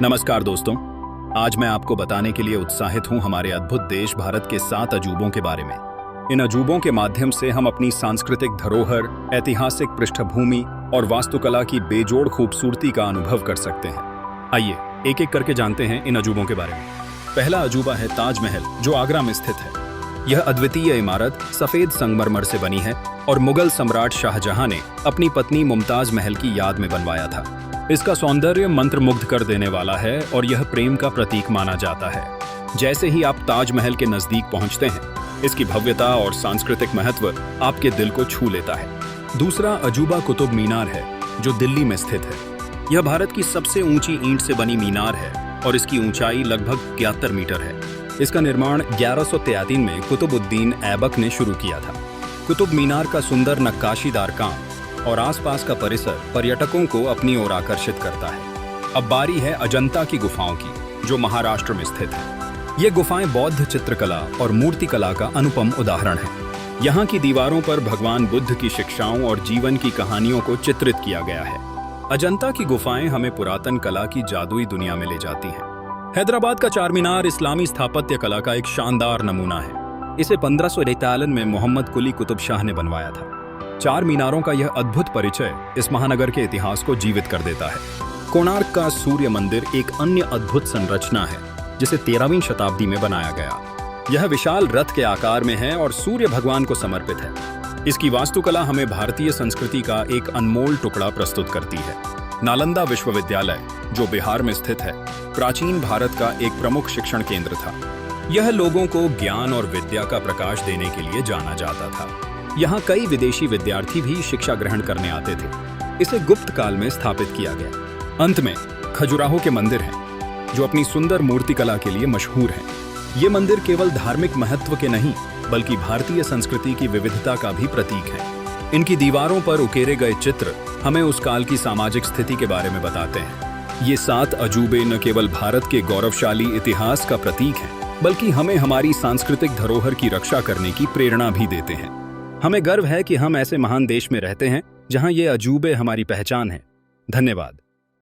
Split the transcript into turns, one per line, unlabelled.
नमस्कार दोस्तों, आज मैं आपको बताने के लिए उत्साहित हूं हमारे अद्भुत देश भारत के 7 अजूबों के बारे में। इन अजूबों के माध्यम से हम अपनी सांस्कृतिक धरोहर, ऐतिहासिक पृष्ठभूमि और वास्तुकला की बेजोड़ खूबसूरती का अनुभव कर सकते हैं। आइए एक एक करके जानते हैं इन अजूबों के बारे में। पहला अजूबा है ताजमहल, जो आगरा में स्थित है। यह अद्वितीय इमारत सफेद संगमरमर से बनी है और मुगल सम्राट शाहजहां ने अपनी पत्नी मुमताज महल की याद में बनवाया था। इसका सौंदर्य मंत्रमुग्ध कर देने वाला है और यह प्रेम का प्रतीक माना जाता है। जैसे ही आप ताजमहल के नजदीक पहुंचते हैं, इसकी भव्यता और सांस्कृतिक महत्व आपके दिल को छू लेता है। दूसरा अजूबा कुतुब मीनार है, जो दिल्ली में स्थित है। यह भारत की सबसे ऊंची ईंट से बनी मीनार है और इसकी ऊंचाई लगभग 73 मीटर है। इसका निर्माण 1183 में कुतुबुद्दीन ऐबक ने शुरू किया था। कुतुब मीनार का सुंदर नक्काशीदार काम और आसपास का परिसर पर्यटकों को अपनी ओर आकर्षित करता है। अब बारी है अजंता की गुफाओं की, जो महाराष्ट्र में स्थित है। ये गुफाएं बौद्ध चित्रकला और मूर्तिकला का अनुपम उदाहरण है। यहाँ की दीवारों पर भगवान बुद्ध की शिक्षाओं और जीवन की कहानियों को चित्रित किया गया है। अजंता की गुफाएं हमें पुरातन कला की जादुई दुनिया में ले जाती हैं। हैदराबाद का चार मीनार इस्लामी स्थापत्य कला का एक शानदार नमूना है। इसे 1543 में मोहम्मद कुली कुतुब शाह ने बनवाया था। चार मीनारों का यह अद्भुत परिचय इस महानगर के इतिहास को जीवित कर देता है। कोणार्क का सूर्य मंदिर एक अन्य अद्भुत संरचना है, जिसे 13वीं शताब्दी में बनाया गया। यह विशाल रथ के आकार में है और सूर्य भगवान को समर्पित है। इसकी वास्तुकला हमें भारतीय संस्कृति का एक अनमोल टुकड़ा प्रस्तुत करती है। नालंदा विश्वविद्यालय, जो बिहार में स्थित है, प्राचीन भारत का एक प्रमुख शिक्षण केंद्र था। यह लोगों को ज्ञान और विद्या का प्रकाश देने के लिए जाना जाता था। यहाँ कई विदेशी विद्यार्थी भी शिक्षा ग्रहण करने आते थे। इसे गुप्त काल में स्थापित किया गया। अंत में खजुराहो के मंदिर हैं, जो अपनी सुंदर मूर्तिकला के लिए मशहूर हैं। ये मंदिर केवल धार्मिक महत्व के नहीं, बल्कि भारतीय संस्कृति की विविधता का भी प्रतीक है। इनकी दीवारों पर उकेरे गए चित्र हमें उस काल की सामाजिक स्थिति के बारे में बताते हैं। ये 7 अजूबे न केवल भारत के गौरवशाली इतिहास का प्रतीक हैं, बल्कि हमें हमारी सांस्कृतिक धरोहर की रक्षा करने की प्रेरणा भी देते हैं। हमें गर्व है कि हम ऐसे महान देश में रहते हैं, जहां ये अजूबे हमारी पहचान है। धन्यवाद।